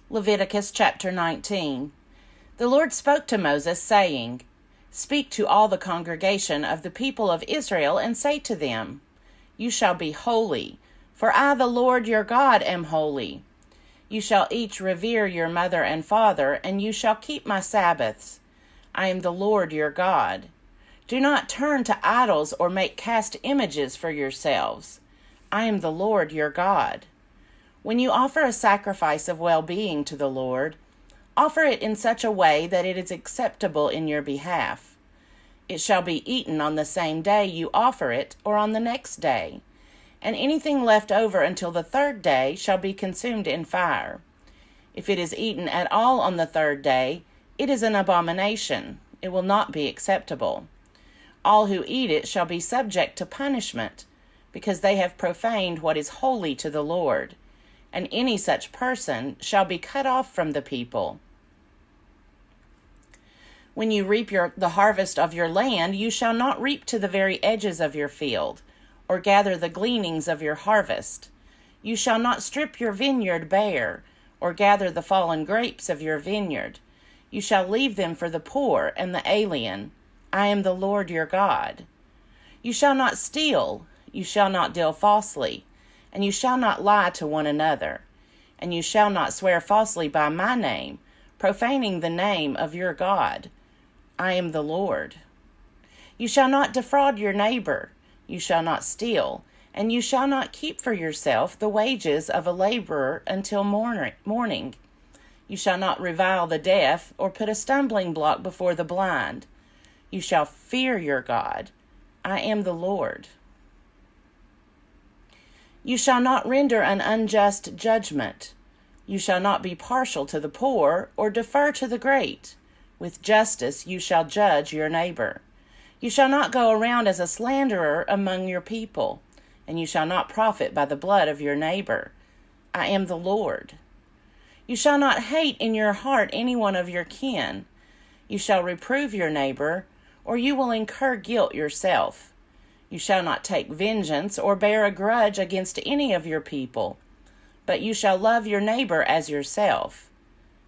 Leviticus chapter 19. The Lord spoke to Moses, saying, Speak to all the congregation of the people of Israel, and say to them, You shall be holy, for I, the Lord your God, am holy. You shall each revere your mother and father, and you shall keep my Sabbaths. I am the Lord your God. Do not turn to idols or make cast images for yourselves. I am the Lord your God. When you offer a sacrifice of well-being to the Lord, offer it in such a way that it is acceptable in your behalf. It shall be eaten on the same day you offer it, or on the next day, and anything left over until the third day shall be consumed in fire. If it is eaten at all on the third day, it is an abomination. It will not be acceptable. All who eat it shall be subject to punishment, because they have profaned what is holy to the Lord, and any such person shall be cut off from the people. When you reap the harvest of your land, you shall not reap to the very edges of your field, or gather the gleanings of your harvest. You shall not strip your vineyard bare, or gather the fallen grapes of your vineyard. You shall leave them for the poor and the alien. I am the Lord your God. You shall not steal, you shall not deal falsely, and you shall not lie to one another, and you shall not swear falsely by my name, profaning the name of your God. I am the Lord. You shall not defraud your neighbor, you shall not steal, and you shall not keep for yourself the wages of a laborer until morning. You shall not revile the deaf, or put a stumbling block before the blind. You shall fear your God. I am the Lord. You shall not render an unjust judgment. You shall not be partial to the poor, or defer to the great. With justice you shall judge your neighbor. You shall not go around as a slanderer among your people, and you shall not profit by the blood of your neighbor. I am the Lord. You shall not hate in your heart any one of your kin. You shall reprove your neighbor, or you will incur guilt yourself. You shall not take vengeance or bear a grudge against any of your people, but you shall love your neighbor as yourself.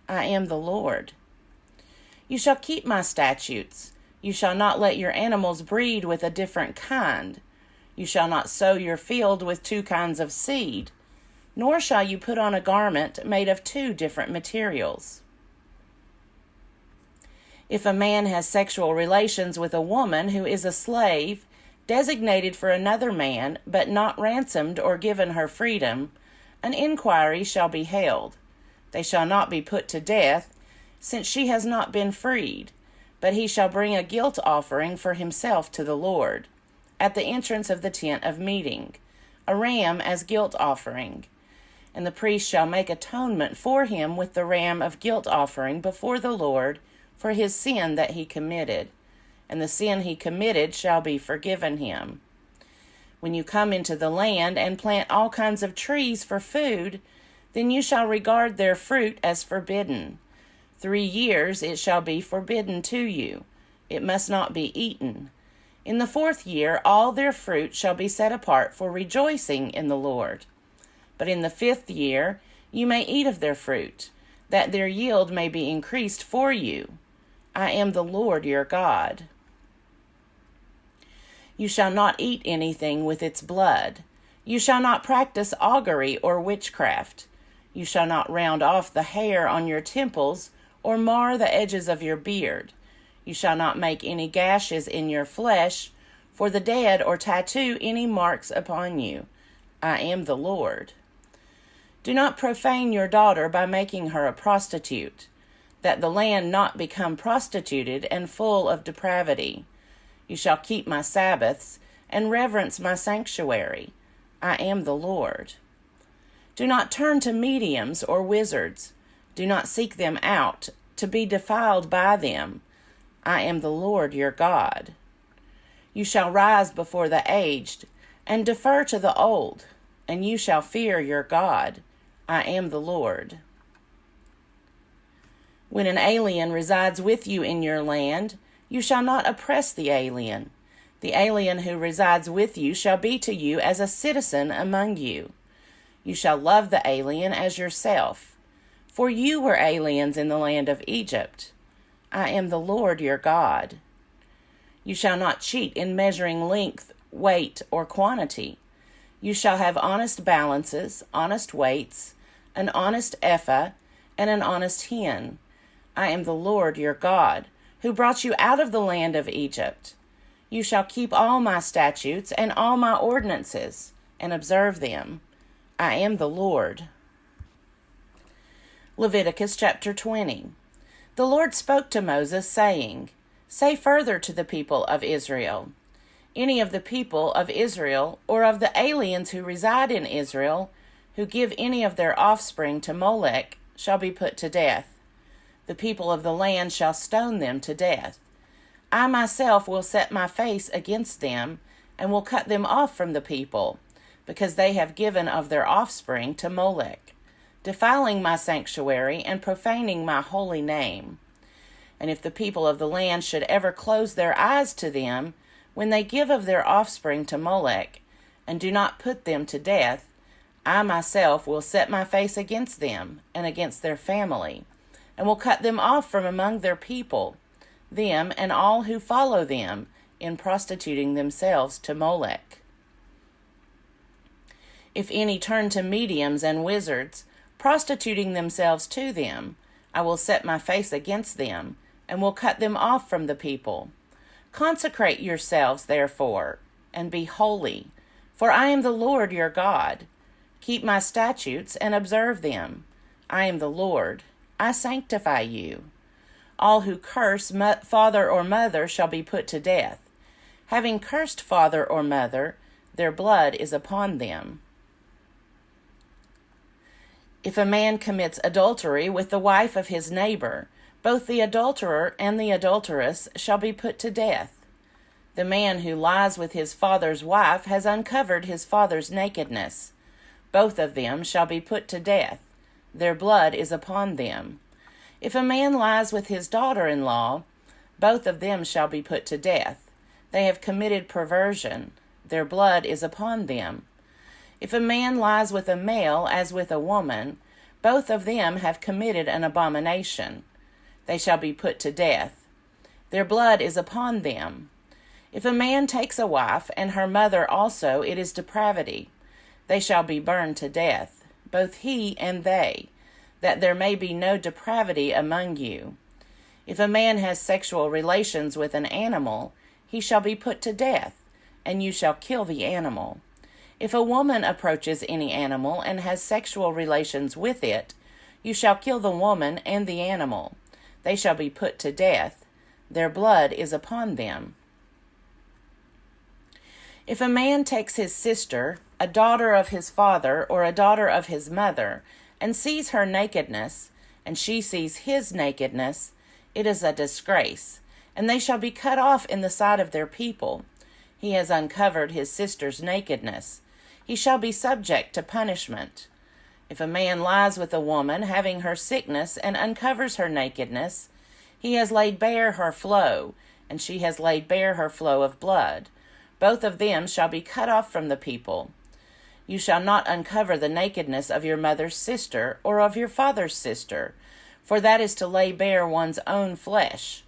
I am the Lord. You shall keep my statutes. You shall not let your animals breed with a different kind. You shall not sow your field with two kinds of seed, nor shall you put on a garment made of two different materials. If a man has sexual relations with a woman who is a slave, designated for another man, but not ransomed or given her freedom, an inquiry shall be held. They shall not be put to death, since she has not been freed, but he shall bring a guilt offering for himself to the Lord, at the entrance of the tent of meeting, a ram as guilt offering. And the priest shall make atonement for him with the ram of guilt offering before the Lord for his sin that he committed, and the sin he committed shall be forgiven him. When you come into the land and plant all kinds of trees for food, then you shall regard their fruit as forbidden. 3 years it shall be forbidden to you. It must not be eaten. In the 4th year all their fruit shall be set apart for rejoicing in the Lord. But in the 5th year you may eat of their fruit, that their yield may be increased for you. I am the Lord your God. You shall not eat anything with its blood. You shall not practice augury or witchcraft. You shall not round off the hair on your temples or mar the edges of your beard. You shall not make any gashes in your flesh for the dead or tattoo any marks upon you. I am the Lord. Do not profane your daughter by making her a prostitute, that the land not become prostituted and full of depravity. You shall keep my Sabbaths and reverence my sanctuary. I am the Lord. Do not turn to mediums or wizards. Do not seek them out to be defiled by them. I am the Lord your God. You shall rise before the aged and defer to the old, and you shall fear your God. I am the Lord. When an alien resides with you in your land, you shall not oppress the alien. The alien who resides with you shall be to you as a citizen among you. You shall love the alien as yourself. For you were aliens in the land of Egypt. I am the Lord your God. You shall not cheat in measuring length, weight, or quantity. You shall have honest balances, honest weights, an honest ephah, and an honest hin. I am the Lord your God, who brought you out of the land of Egypt. You shall keep all my statutes and all my ordinances, and observe them. I am the Lord. Leviticus chapter 20. The Lord spoke to Moses, saying, Say further to the people of Israel, any of the people of Israel, or of the aliens who reside in Israel, who give any of their offspring to Molech, shall be put to death. The people of the land shall stone them to death. I myself will set my face against them, and will cut them off from the people, because they have given of their offspring to Molech, defiling my sanctuary and profaning my holy name. And if the people of the land should ever close their eyes to them, when they give of their offspring to Molech, and do not put them to death, I myself will set my face against them and against their family, and will cut them off from among their people, them and all who follow them in prostituting themselves to Molech. If any turn to mediums and wizards, prostituting themselves to them, I will set my face against them, and will cut them off from the people. Consecrate yourselves, therefore, and be holy, for I am the Lord your God. Keep my statutes and observe them. I am the Lord. I sanctify you. All who curse father or mother shall be put to death. Having cursed father or mother, their blood is upon them. If a man commits adultery with the wife of his neighbor, both the adulterer and the adulteress shall be put to death. The man who lies with his father's wife has uncovered his father's nakedness. Both of them shall be put to death. Their blood is upon them. If a man lies with his daughter-in-law, both of them shall be put to death. They have committed perversion. Their blood is upon them. If a man lies with a male as with a woman, both of them have committed an abomination. They shall be put to death. Their blood is upon them. If a man takes a wife, and her mother also, it is depravity. They shall be burned to death, both he and they, that there may be no depravity among you. If a man has sexual relations with an animal, he shall be put to death, and you shall kill the animal. If a woman approaches any animal and has sexual relations with it, you shall kill the woman and the animal. They shall be put to death. Their blood is upon them. If a man takes his sister, a daughter of his father or a daughter of his mother, and sees her nakedness, and she sees his nakedness, it is a disgrace, and they shall be cut off in the sight of their people. He has uncovered his sister's nakedness. He shall be subject to punishment. If a man lies with a woman having her sickness and uncovers her nakedness, he has laid bare her flow, and she has laid bare her flow of blood. Both of them shall be cut off from the people. You shall not uncover the nakedness of your mother's sister or of your father's sister, for that is to lay bare one's own flesh.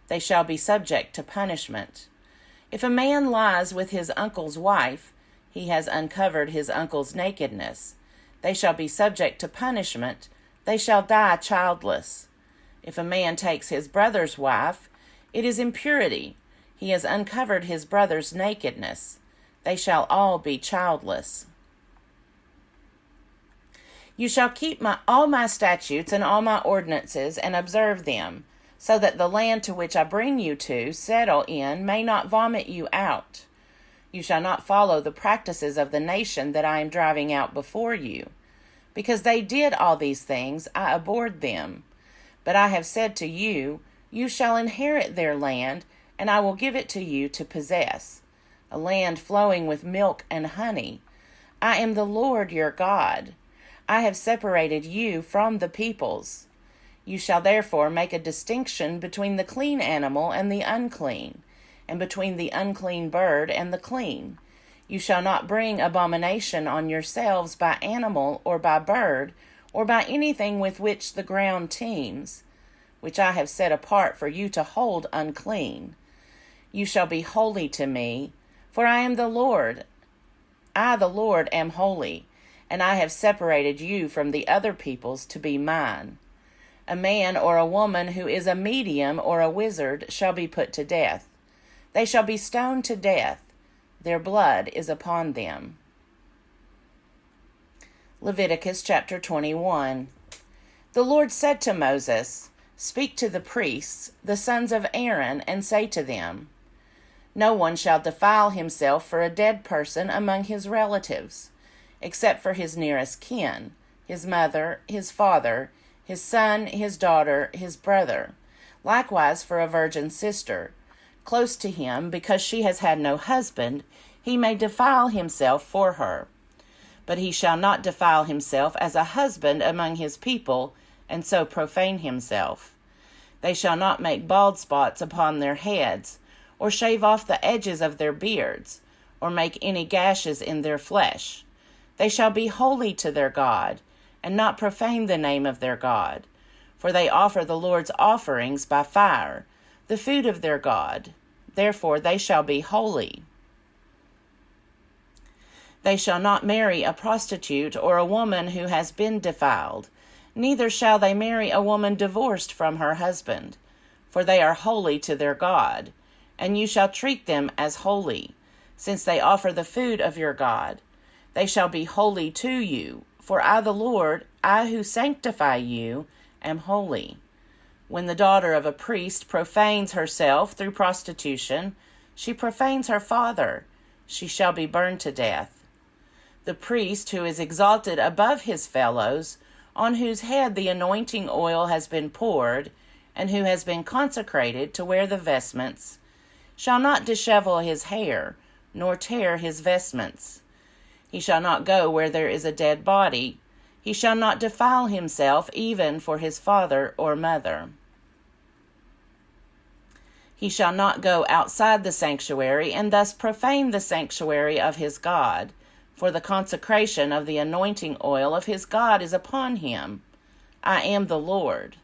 They shall be subject to punishment. If a man lies with his uncle's wife, he has uncovered his uncle's nakedness. They shall be subject to punishment. They shall die childless. If a man takes his brother's wife, it is impurity. He has uncovered his brother's nakedness. They shall all be childless. You shall keep all my statutes and all my ordinances and observe them, so that the land to which I bring you to settle in may not vomit you out. You shall not follow the practices of the nation that I am driving out before you. Because they did all these things, I abhorred them. But I have said to you, you shall inherit their land, and I will give it to you to possess, a land flowing with milk and honey. I am the Lord your God. I have separated you from the peoples. You shall therefore make a distinction between the clean animal and the unclean, and between the unclean bird and the clean. You shall not bring abomination on yourselves by animal or by bird, or by anything with which the ground teems, which I have set apart for you to hold unclean. You shall be holy to me, for I am the Lord. I, the Lord, am holy, and I have separated you from the other peoples to be mine. A man or a woman who is a medium or a wizard shall be put to death. They shall be stoned to death. Their blood is upon them. Leviticus chapter 21. The Lord said to Moses, Speak to the priests, the sons of Aaron, and say to them, No one shall defile himself for a dead person among his relatives, except for his nearest kin, his mother, his father, his son, his daughter, his brother, likewise for a virgin sister, close to him, because she has had no husband, he may defile himself for her. But he shall not defile himself as a husband among his people, and so profane himself. They shall not make bald spots upon their heads, or shave off the edges of their beards, or make any gashes in their flesh. They shall be holy to their God, and not profane the name of their God, for they offer the Lord's offerings by fire, the food of their God. Therefore they shall be holy. They shall not marry a prostitute or a woman who has been defiled, neither shall they marry a woman divorced from her husband, for they are holy to their God, and you shall treat them as holy, since they offer the food of your God. They shall be holy to you, for I, the Lord, I who sanctify you, am holy. When the daughter of a priest profanes herself through prostitution, she profanes her father. She shall be burned to death. The priest who is exalted above his fellows, on whose head the anointing oil has been poured, and who has been consecrated to wear the vestments, shall not dishevel his hair, nor tear his vestments. He shall not go where there is a dead body. He shall not defile himself even for his father or mother. He shall not go outside the sanctuary, and thus profane the sanctuary of his God, for the consecration of the anointing oil of his God is upon him. I am the Lord.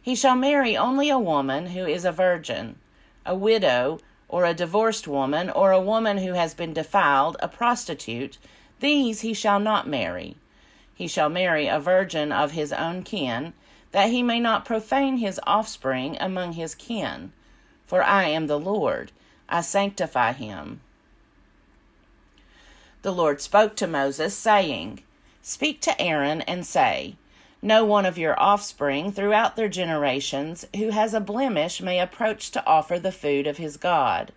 He shall marry only a woman who is a virgin, a widow, or a divorced woman, or a woman who has been defiled, a prostitute. These he shall not marry. He shall marry a virgin of his own kin, that he may not profane his offspring among his kin. For I am the Lord, I sanctify him. The Lord spoke to Moses, saying, Speak to Aaron and say, No one of your offspring throughout their generations who has a blemish may approach to offer the food of his God.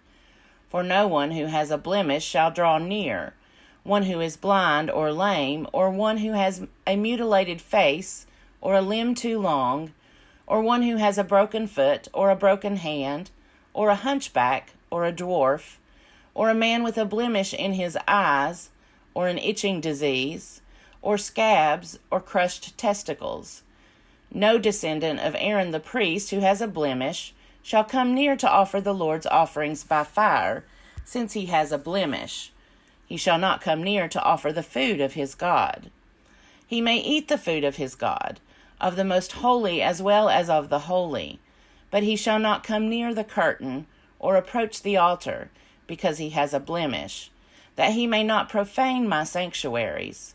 For no one who has a blemish shall draw near, one who is blind or lame, or one who has a mutilated face, or a limb too long, or one who has a broken foot, or a broken hand, or a hunchback, or a dwarf, or a man with a blemish in his eyes, or an itching disease, or scabs, or crushed testicles. No descendant of Aaron the priest who has a blemish shall come near to offer the Lord's offerings by fire, since he has a blemish. He shall not come near to offer the food of his God. He may eat the food of his God, of the most holy as well as of the holy, but he shall not come near the curtain or approach the altar, because he has a blemish, that he may not profane my sanctuaries.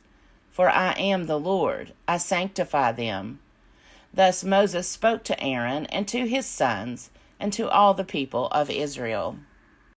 For I am the Lord, I sanctify them. Thus Moses spoke to Aaron and to his sons and to all the people of Israel.